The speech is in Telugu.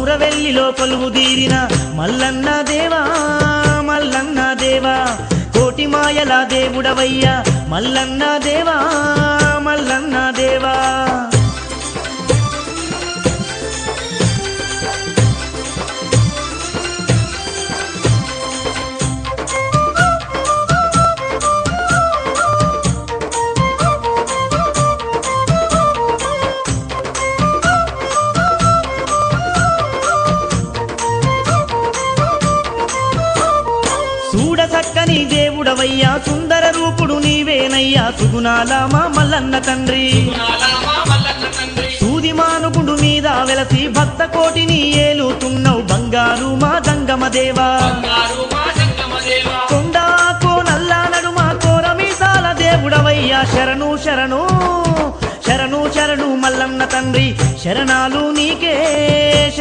కౌరవెల్లిలో కొలువు తీరిన మల్లన్న దేవా మల్లన్న దేవా కోటి మాయల దేవుడవయ్యా మల్లన్న దేవా మల్లన్న దేవా చక్కని దేవుడవయ్యా సుందర రూపుడు నీవేనయ్యా సుగుణాల మా మల్లన్న తండ్రి సూది మానుగుడు మీద వెలసి భక్త కోటిని ఏలుతున్నావు బంగారు మా జంగమ దేవా కొండాకో నల్లా నడుమ కోరమీసాల దేవుడవయ్యా శరణు శరణు శరణు శరణు మల్లన్న తండ్రి శరణాలు నీకే